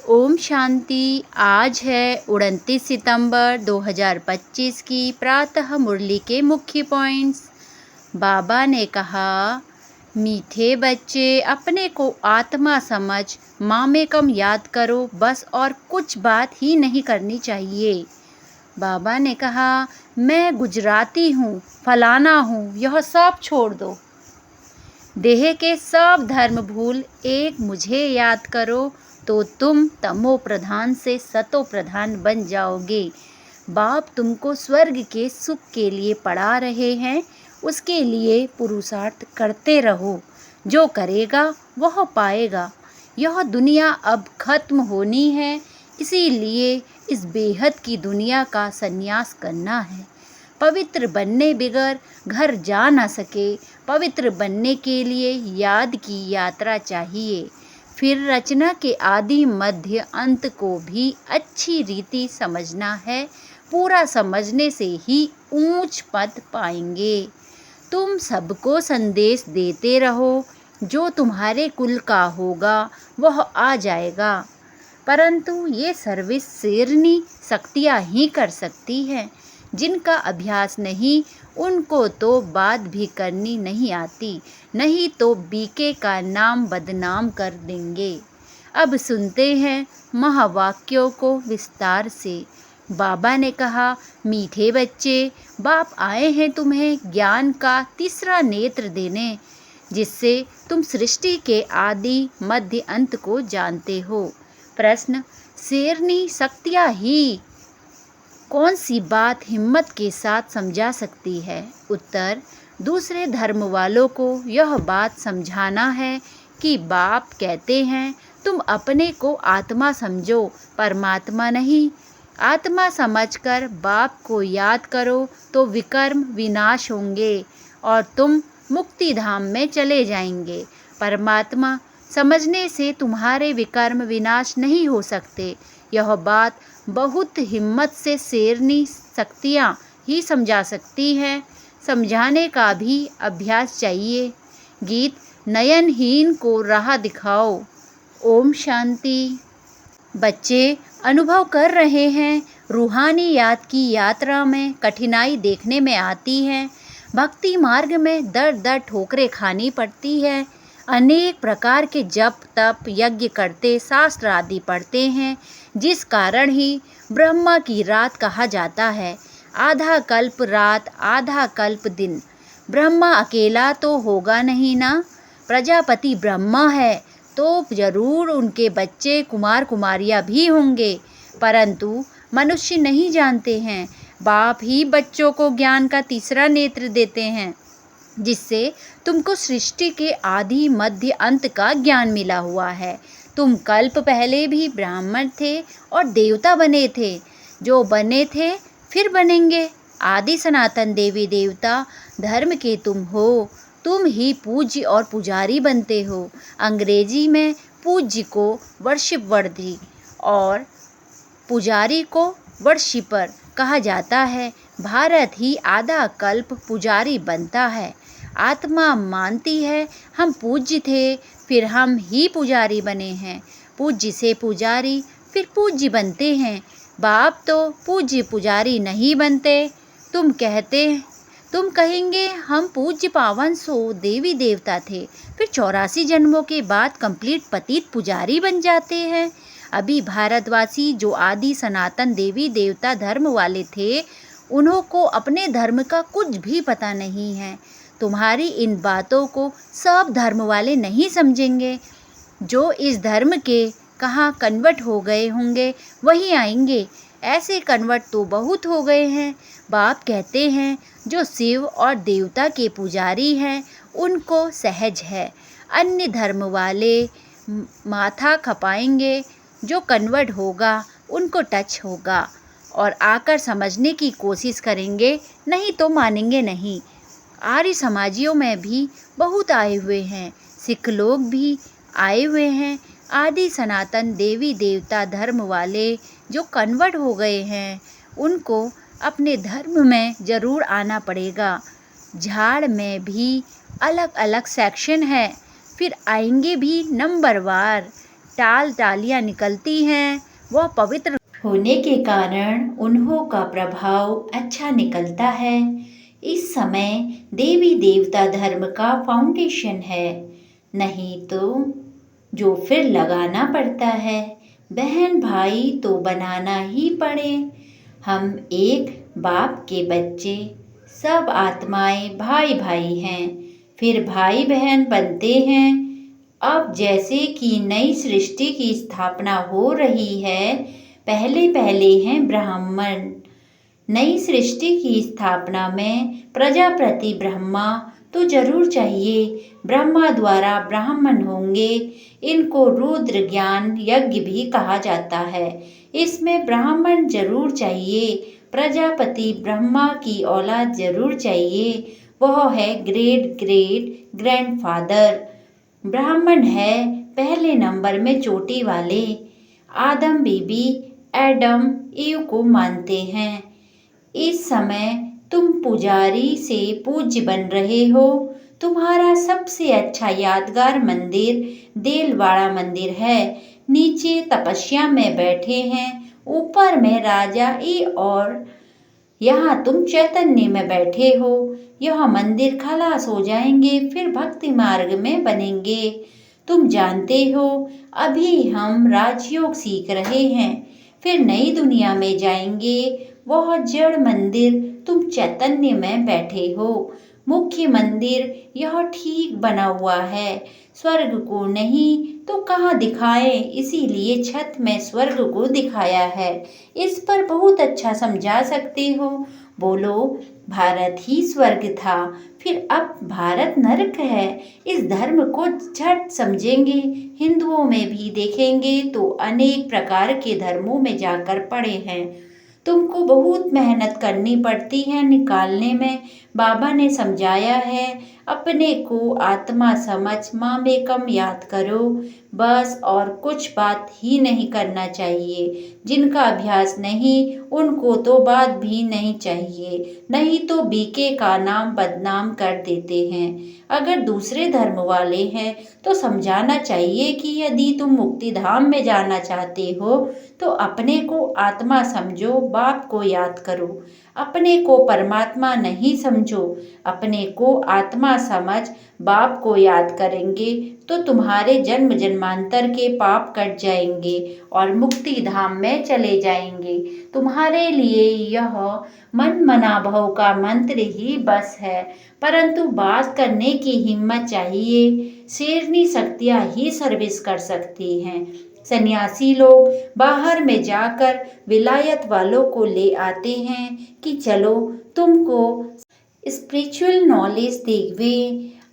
ओम शांति। आज है 29 सितंबर 2025 की प्रातः मुरली के मुख्य पॉइंट्स। बाबा ने कहा, मीठे बच्चे, अपने को आत्मा समझ मामेकम याद करो बस, और कुछ बात ही नहीं करनी चाहिए। बाबा ने कहा, मैं गुजराती हूँ, फलाना हूँ, यह सब छोड़ दो। देह के सब धर्म भूल एक मुझे याद करो तो तुम तमो प्रधान से सतो प्रधान बन जाओगे। बाप तुमको स्वर्ग के सुख के लिए पढ़ा रहे हैं, उसके लिए पुरुषार्थ करते रहो। जो करेगा वह पाएगा। यह दुनिया अब खत्म होनी है, इसीलिए इस बेहद की दुनिया का संन्यास करना है। पवित्र बनने बिगर घर जा न सके। पवित्र बनने के लिए याद की यात्रा चाहिए। फिर रचना के आदि मध्य अंत को भी अच्छी रीति समझना है। पूरा समझने से ही ऊंच पद पाएंगे। तुम सबको संदेश देते रहो, जो तुम्हारे कुल का होगा वह आ जाएगा। परंतु ये सर्विस शेरनी शक्तियाँ ही कर सकती हैं। जिनका अभ्यास नहीं, उनको तो बात भी करनी नहीं आती, नहीं तो बीके का नाम बदनाम कर देंगे। अब सुनते हैं महावाक्यों को विस्तार से। बाबा ने कहा, मीठे बच्चे, बाप आए हैं तुम्हें ज्ञान का तीसरा नेत्र देने, जिससे तुम सृष्टि के आदि मध्य अंत को जानते हो। प्रश्न, शेरनी शक्तियाँ ही कौन सी बात हिम्मत के साथ समझा सकती है? उत्तर, दूसरे धर्म वालों को यह बात समझाना है कि बाप कहते हैं तुम अपने को आत्मा समझो, परमात्मा नहीं। आत्मा समझकर बाप को याद करो तो विकर्म विनाश होंगे और तुम मुक्ति धाम में चले जाएंगे। परमात्मा समझने से तुम्हारे विकर्म विनाश नहीं हो सकते। यह बात बहुत हिम्मत से शेरनी शक्तियाँ ही समझा सकती हैं। समझाने का भी अभ्यास चाहिए। गीत, नयनहीन को राह दिखाओ। ओम शांति। बच्चे अनुभव कर रहे हैं, रूहानी याद की यात्रा में कठिनाई देखने में आती है। भक्ति मार्ग में दर दर ठोकरें खानी पड़ती है। अनेक प्रकार के जप तप यज्ञ करते, शास्त्र आदि पढ़ते हैं, जिस कारण ही ब्रह्मा की रात कहा जाता है। आधा कल्प रात, आधा कल्प दिन। ब्रह्मा अकेला तो होगा नहीं ना। प्रजापति ब्रह्मा है तो जरूर उनके बच्चे कुमार कुमारियाँ भी होंगे, परंतु मनुष्य नहीं जानते हैं। बाप ही बच्चों को ज्ञान का तीसरा नेत्र देते हैं, जिससे तुमको सृष्टि के आदि मध्य अंत का ज्ञान मिला हुआ है। तुम कल्प पहले भी ब्राह्मण थे और देवता बने थे। जो बने थे फिर बनेंगे। आदि सनातन देवी देवता धर्म के तुम हो। तुम ही पूज्य और पुजारी बनते हो। अंग्रेजी में पूज्य को वर्शिपवर्दी और पुजारी को वर्शिपर कहा जाता है। भारत ही आधा कल्प पुजारी बनता है। आत्मा मानती है हम पूज्य थे, फिर हम ही पुजारी बने हैं। पूज्य से पुजारी, फिर पूज्य बनते हैं। बाप तो पूज्य पुजारी नहीं बनते। तुम कहेंगे हम पूज्य पावन सो देवी देवता थे, फिर 84 जन्मों के बाद कंप्लीट पतित पुजारी बन जाते हैं। अभी भारतवासी जो आदि सनातन देवी देवता धर्म वाले थे, उन्हों को अपने धर्म का कुछ भी पता नहीं है। तुम्हारी इन बातों को सब धर्म वाले नहीं समझेंगे। जो इस धर्म के कहाँ कन्वर्ट हो गए होंगे वही आएंगे। ऐसे कन्वर्ट तो बहुत हो गए हैं। बाप कहते हैं जो शिव और देवता के पुजारी हैं उनको सहज है। अन्य धर्म वाले माथा खपाएंगे। जो कन्वर्ट होगा उनको टच होगा और आकर समझने की कोशिश करेंगे, नहीं तो मानेंगे नहीं। आर्य समाजियों में भी बहुत आए हुए हैं, सिख लोग भी आए हुए हैं। आदि सनातन देवी देवता धर्म वाले जो कन्वर्ट हो गए हैं, उनको अपने धर्म में ज़रूर आना पड़ेगा। झाड़ में भी अलग अलग सेक्शन है, फिर आएंगे भी नंबरवार। टाल टालियाँ निकलती हैं वह पवित्र होने के कारण उन्हों का प्रभाव अच्छा निकलता है। इस समय देवी देवता धर्म का फाउंडेशन है, नहीं तो जो फिर लगाना पड़ता है। बहन भाई तो बनाना ही पड़े। हम एक बाप के बच्चे, सब आत्माएं भाई भाई हैं, फिर भाई बहन बनते हैं। अब जैसे कि नई सृष्टि की स्थापना हो रही है, पहले पहले हैं ब्राह्मण। नई सृष्टि की स्थापना में प्रजापति ब्रह्मा तो जरूर चाहिए। ब्रह्मा द्वारा ब्राह्मण होंगे। इनको रुद्र ज्ञान यज्ञ भी कहा जाता है। इसमें ब्राह्मण जरूर चाहिए। प्रजापति ब्रह्मा की औलाद जरूर चाहिए। वह है ग्रेट ग्रेट ग्रैंडफादर। ब्राह्मण है पहले नंबर में चोटी वाले। आदम बीबी एडम ईव को मानते हैं। इस समय तुम पुजारी से पूज्य बन रहे हो। तुम्हारा सबसे अच्छा यादगार मंदिर देलवाड़ा मंदिर है। नीचे तपस्या में बैठे हैं, ऊपर में राजा ई और यहाँ तुम चैतन्य में बैठे हो। यह मंदिर खलास हो जाएंगे, फिर भक्ति मार्ग में बनेंगे। तुम जानते हो अभी हम राजयोग सीख रहे हैं, फिर नई दुनिया में जाएंगे। वह जड़ मंदिर, तुम चैतन्य में बैठे हो। मुख्य मंदिर यह ठीक बना हुआ है। स्वर्ग को नहीं तो कहाँ दिखाएं, इसीलिए छत में स्वर्ग को दिखाया है। इस पर बहुत अच्छा समझा सकते हो। बोलो भारत ही स्वर्ग था, फिर अब भारत नरक है। इस धर्म को झट समझेंगे। हिंदुओं में भी देखेंगे तो अनेक प्रकार के धर्मों में जाकर पड़े हैं। तुमको बहुत मेहनत करनी पड़ती है निकालने में। बाबा ने समझाया है, अपने को आत्मा समझ मामेकम याद करो बस, और कुछ बात ही नहीं करना चाहिए। जिनका अभ्यास नहीं उनको तो बात भी नहीं चाहिए, नहीं तो बीके का नाम बदनाम कर देते हैं। अगर दूसरे धर्म वाले हैं तो समझाना चाहिए कि यदि तुम मुक्ति धाम में जाना चाहते हो तो अपने को आत्मा समझो, बाप को याद करो। अपने को परमात्मा नहीं समझो, अपने को आत्मा समझ बाप को याद करेंगे तो तुम्हारे जन्म जन्मांतर के पाप कट जाएंगे और मुक्ति धाम में चले जाएंगे। तुम्हारे लिए यह मन मना भव का मंत्र ही बस है, परंतु बात करने की हिम्मत चाहिए। शेरनी शक्तियाँ ही सर्विस कर सकती हैं। सन्यासी लोग बाहर में जाकर विलायत वालों को ले आते हैं कि चलो तुमको स्पिरिचुअल नॉलेज देवे।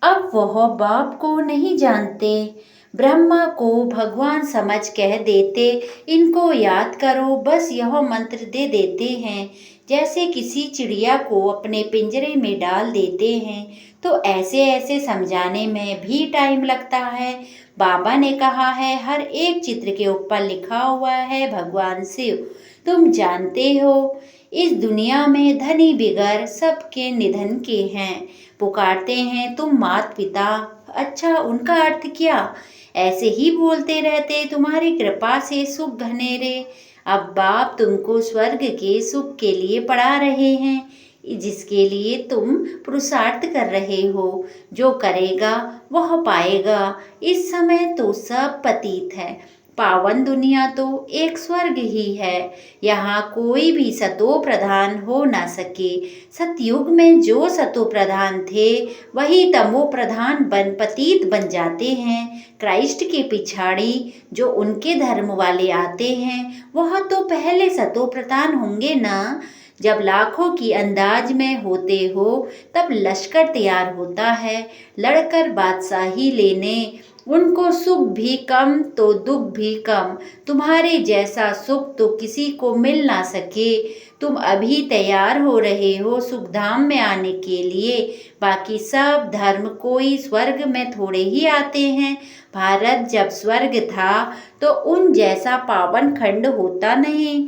अब वह बाप को नहीं जानते, ब्रह्मा को भगवान समझ कह देते, इनको याद करो बस, यह मंत्र दे देते हैं। जैसे किसी चिड़िया को अपने पिंजरे में डाल देते हैं, तो ऐसे ऐसे समझाने में भी टाइम लगता है। बाबा ने कहा है हर एक चित्र के ऊपर लिखा हुआ है भगवान शिव। तुम जानते हो इस दुनिया में धनी बिगर सबके निधन के हैं। पुकारते हैं तुम मात पिता, अच्छा उनका अर्थ क्या? ऐसे ही बोलते रहते, तुम्हारी कृपा से सुख घनेरे। अब बाप तुमको स्वर्ग के सुख के लिए पढ़ा रहे हैं, जिसके लिए तुम पुरुषार्थ कर रहे हो। जो करेगा वह पाएगा। इस समय तो सब पतित है। पावन दुनिया तो एक स्वर्ग ही है। यहाँ कोई भी सतो प्रधान हो ना सके। सतयुग में जो सतो प्रधान थे वही तमो प्रधान पतित बन जाते हैं। क्राइस्ट के पिछाड़ी जो उनके धर्म वाले आते हैं वह तो पहले सतो प्रधान होंगे ना। जब लाखों की अंदाज में होते हो तब लश्कर तैयार होता है लड़कर बादशाही लेने। उनको सुख भी कम तो दुख भी कम। तुम्हारे जैसा सुख तो किसी को मिल ना सके। तुम अभी तैयार हो रहे हो सुखधाम में आने के लिए। बाकी सब धर्म कोई स्वर्ग में थोड़े ही आते हैं। भारत जब स्वर्ग था तो उन जैसा पावन खंड होता नहीं।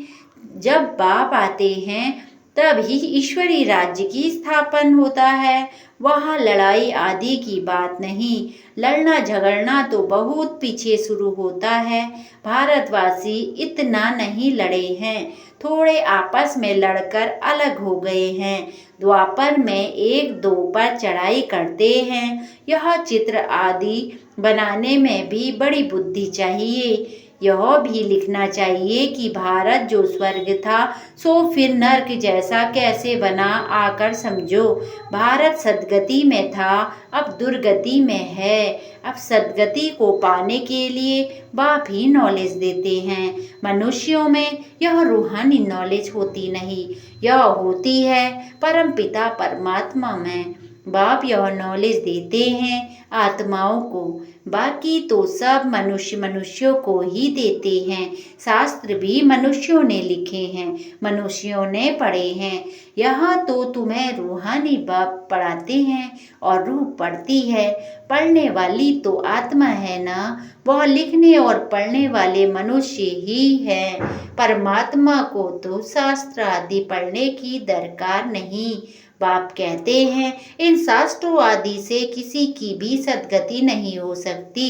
जब बाप आते हैं तब ही ईश्वरी राज्य की स्थापन होता है। वहाँ लड़ाई आदि की बात नहीं। लड़ना झगड़ना तो बहुत पीछे शुरू होता है। भारतवासी इतना नहीं लड़े हैं, थोड़े आपस में लड़कर अलग हो गए हैं। द्वापर में एक दो पर चढ़ाई करते हैं। यह चित्र आदि बनाने में भी बड़ी बुद्धि चाहिए। यह भी लिखना चाहिए कि भारत जो स्वर्ग था सो फिर नर्क जैसा कैसे बना, आकर समझो। भारत सद्गति में था, अब दुर्गति में है। अब सद्गति को पाने के लिए बाप ही नॉलेज देते हैं। मनुष्यों में यह रूहानी नॉलेज होती नहीं, यह होती है परमपिता परमात्मा में। बाप यह नॉलेज देते हैं आत्माओं को, बाकी तो सब मनुष्यों को ही देते हैं। शास्त्र भी मनुष्यों ने लिखे हैं, मनुष्यों ने पढ़े हैं। यहाँ तो तुम्हें रूहानी बाप पढ़ाते हैं और रूह पढ़ती है। पढ़ने वाली तो आत्मा है ना, वह लिखने और पढ़ने वाले मनुष्य ही हैं। परमात्मा को तो शास्त्र आदि पढ़ने की दरकार नहीं। बाप कहते हैं इन शास्त्रों आदि से किसी की भी सद्गति नहीं हो सकती।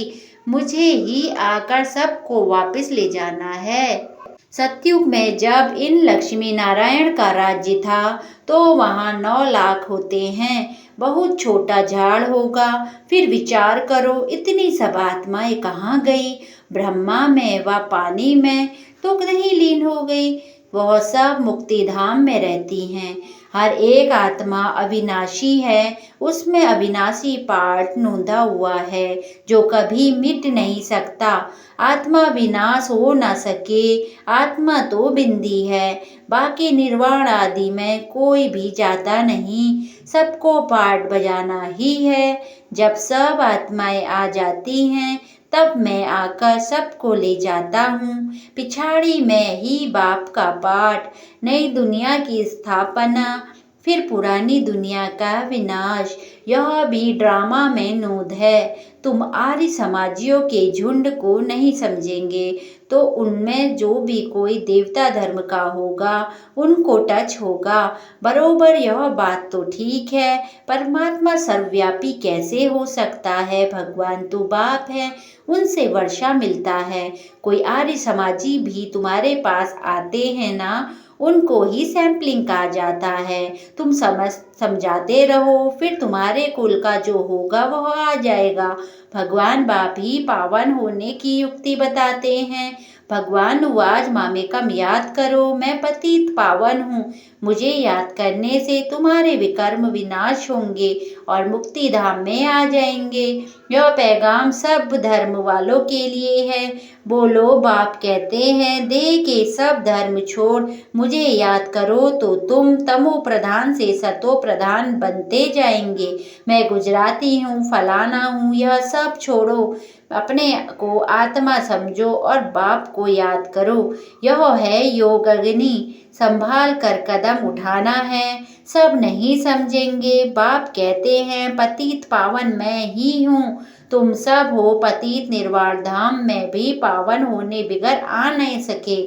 मुझे ही आकर सबको वापस ले जाना है। सतयुग में जब इन लक्ष्मी नारायण का राज्य था तो वहाँ 9 लाख होते हैं। बहुत छोटा झाड़ होगा। फिर विचार करो इतनी सब आत्माएं कहाँ गई? ब्रह्मा में व पानी में तो नहीं लीन हो गई। वह सब मुक्ति धाम में रहती हैं। हर एक आत्मा अविनाशी है, उसमें अविनाशी पार्ट नूंधा हुआ है जो कभी मिट नहीं सकता। आत्मा विनाश हो न सके, आत्मा तो बिंदी है। बाकी निर्वाण आदि में कोई भी जाता नहीं, सबको पार्ट बजाना ही है। जब सब आत्माएं आ जाती हैं तब मैं आकर सबको ले जाता हूँ। पिछाड़ी में ही बाप का पाठ, नई दुनिया की स्थापना, फिर पुरानी दुनिया का विनाश। यह भी ड्रामा में नूद है। तुम आर्य समाजियों के झुंड को नहीं समझेंगे तो उनमें जो भी कोई देवता धर्म का होगा उनको टच होगा। बरोबर यह बात तो ठीक है, परमात्मा सर्वव्यापी कैसे हो सकता है? भगवान तो बाप है, उनसे वर्षा मिलता है। कोई आर्य समाजी भी तुम्हारे पास आते हैं ना, उनको ही सैम्पलिंग कहा जाता है। तुम समझाते रहो, फिर तुम्हारे कुल का जो होगा वह आ जाएगा। भगवान बाप ही पावन होने की युक्ति बताते हैं। भगवान आज मामेकम याद करो, मैं पतित पावन हूँ। मुझे याद करने से तुम्हारे विकर्म विनाश होंगे और मुक्ति धाम में आ जाएंगे। यह पैगाम सब धर्म वालों के लिए है। बोलो बाप कहते हैं देह के सब धर्म छोड़ मुझे याद करो तो तुम तमो प्रधान से सतो प्रधान बनते जाएंगे। मैं गुजराती हूँ, फलाना हूँ, यह सब छोड़ो। अपने को आत्मा समझो और बाप को याद करो। यह है योग अग्नि, संभाल कर कदम उठाना है। सब नहीं समझेंगे। बाप कहते हैं पतित पावन मैं ही हूँ, तुम सब हो पतित निर्वाण धाम में भी पावन होने बिगर आ नहीं सके।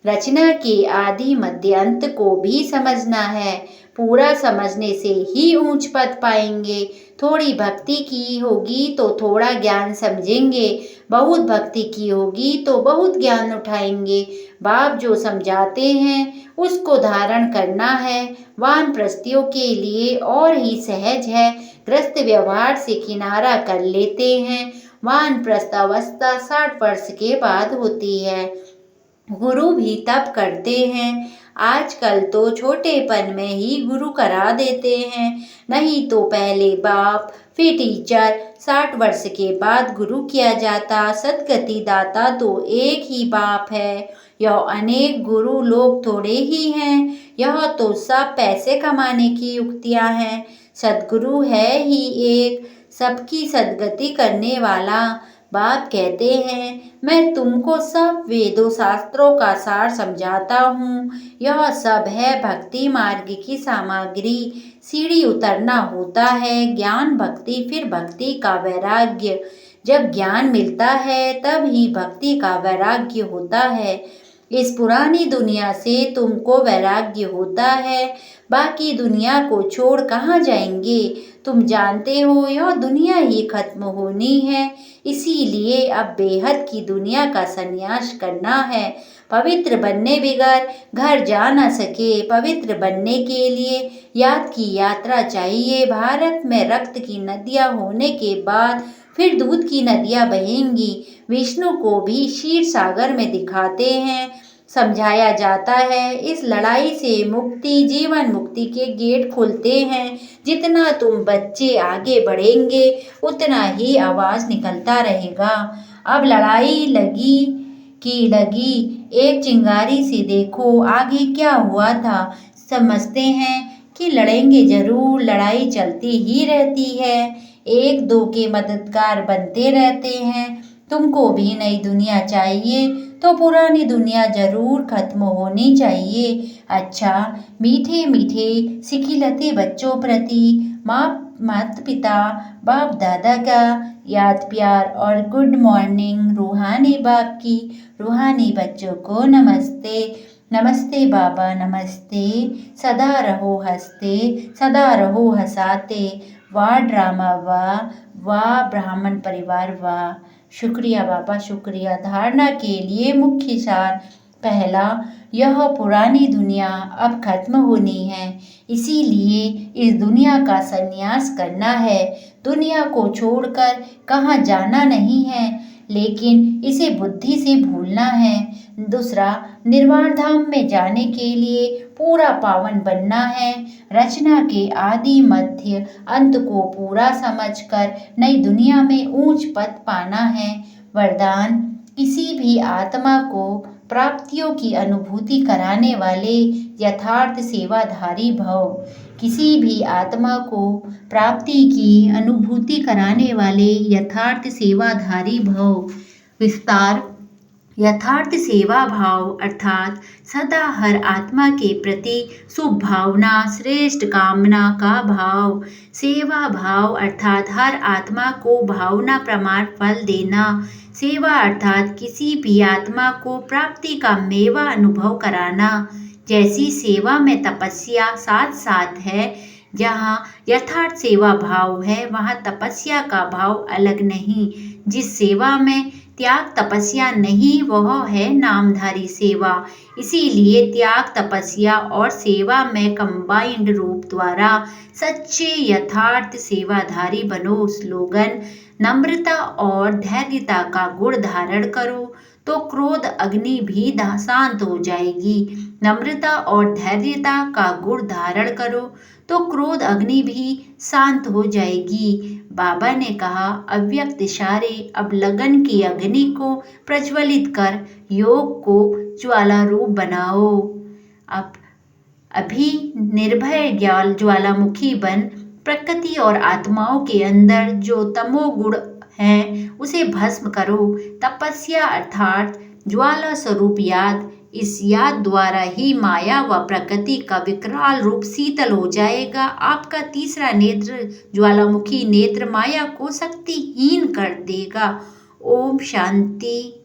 रचना के आदि मध्य अंत को भी समझना है। पूरा समझने से ही ऊंच पद पाएंगे। थोड़ी भक्ति की होगी तो थोड़ा ज्ञान समझेंगे, बहुत भक्ति की होगी तो बहुत ज्ञान उठाएंगे। बाप जो समझाते हैं उसको धारण करना है। वानप्रस्थियों के लिए और ही सहज है, ग्रस्त व्यवहार से किनारा कर लेते हैं। वानप्रस्थ अवस्था 60 वर्ष के बाद होती है। गुरु भी तब करते हैं। आजकल तो छोटेपन में ही गुरु करा देते हैं, नहीं तो पहले बाप फिर टीचर, 60 वर्ष के बाद गुरु किया जाता। सद्गति दाता तो एक ही बाप है, यह अनेक गुरु लोग थोड़े ही हैं। यह तो सब पैसे कमाने की युक्तियां हैं। सद्गुरु है ही एक, सबकी सद्गति करने वाला। बाप कहते हैं मैं तुमको सब वेदों शास्त्रों का सार समझाता हूँ। यह सब है भक्ति मार्ग की सामग्री। सीढ़ी उतरना होता है, ज्ञान भक्ति, फिर भक्ति का वैराग्य। जब ज्ञान मिलता है तब ही भक्ति का वैराग्य होता है। इस पुरानी दुनिया से तुमको वैराग्य होता है, बाकी दुनिया को छोड़ कहाँ जाएंगे। तुम जानते हो यह दुनिया ही खत्म होनी है, इसीलिए अब बेहद की दुनिया का संन्यास करना है। पवित्र बनने बगैर घर जा न सके, पवित्र बनने के लिए याद की यात्रा चाहिए। भारत में रक्त की नदियाँ होने के बाद फिर दूध की नदियाँ बहेंगी। विष्णु को भी क्षीर सागर में दिखाते हैं, समझाया जाता है। इस लड़ाई से मुक्ति, जीवन मुक्ति के गेट खुलते हैं। जितना तुम बच्चे आगे बढ़ेंगे उतना ही आवाज निकलता रहेगा। अब लड़ाई लगी एक चिंगारी से देखो आगे क्या हुआ था। समझते हैं कि लड़ेंगे जरूर, लड़ाई चलती ही रहती है, एक दो के मददगार बनते रहते हैं। तुमको भी नई दुनिया चाहिए तो पुरानी दुनिया जरूर खत्म होनी चाहिए। अच्छा, मीठे मीठे सिखिलते बच्चों प्रति माता पिता बाप दादा का याद प्यार और गुड मॉर्निंग। रूहानी बाप की रूहानी बच्चों को नमस्ते। नमस्ते बाबा नमस्ते। सदा रहो हंसते, सदा रहो हंसाते। वाह ड्रामा वाह, वाह ब्राह्मण परिवार वाह। शुक्रिया बाबा शुक्रिया। धारणा के लिए मुख्य सार। पहला, यह पुरानी दुनिया अब खत्म होनी है, इसीलिए इस दुनिया का संन्यास करना है। दुनिया को छोड़कर कहाँ जाना नहीं है, लेकिन इसे बुद्धि से भूलना है। दूसरा, निर्वाण धाम में जाने के लिए पूरा पावन बनना है। रचना के आदि मध्य अंत को पूरा समझकर नई दुनिया में ऊंच पद पाना है। वरदान, किसी भी आत्मा को प्राप्तियों की अनुभूति कराने वाले यथार्थ सेवाधारी भव। किसी भी आत्मा को प्राप्ति की अनुभूति कराने वाले यथार्थ सेवाधारी भव। विस्तार, यथार्थ सेवा भाव अर्थात सदा हर आत्मा के प्रति शुभ भावना, श्रेष्ठ कामना का भाव। सेवा भाव अर्थात हर आत्मा को भावना प्रमाण फल देना। सेवा अर्थात किसी भी आत्मा को प्राप्ति का मेवा अनुभव कराना। जैसी सेवा में तपस्या साथ साथ है, जहाँ यथार्थ सेवा भाव है वहाँ तपस्या का भाव अलग नहीं। जिस सेवा में त्याग तपस्या नहीं वह है नामधारी सेवा। इसीलिए त्याग तपस्या और सेवा में कंबाइंड रूप द्वारा सच्चे यथार्थ सेवाधारी बनो। स्लोगन, नम्रता और धैर्यता का गुण धारण करो तो क्रोध अग्नि भी शांत हो जाएगी। नम्रता और धैर्यता का गुण धारण करो तो क्रोध अग्नि भी शांत हो जाएगी। बाबा ने कहा, अव्यक्त इशारे, अब लगन की अग्नि को प्रज्वलित कर योग को ज्वाला रूप बनाओ। अभी निर्भय ज्वालामुखी बन प्रकृति और आत्माओं के अंदर जो तमोगुण है उसे भस्म करो। तपस्या अर्थात ज्वाला स्वरूप याद, इस याद द्वारा ही माया व प्रकृति का विकराल रूप शीतल हो जाएगा। आपका तीसरा नेत्र ज्वालामुखी नेत्र माया को शक्तिहीन कर देगा। ओम शांति।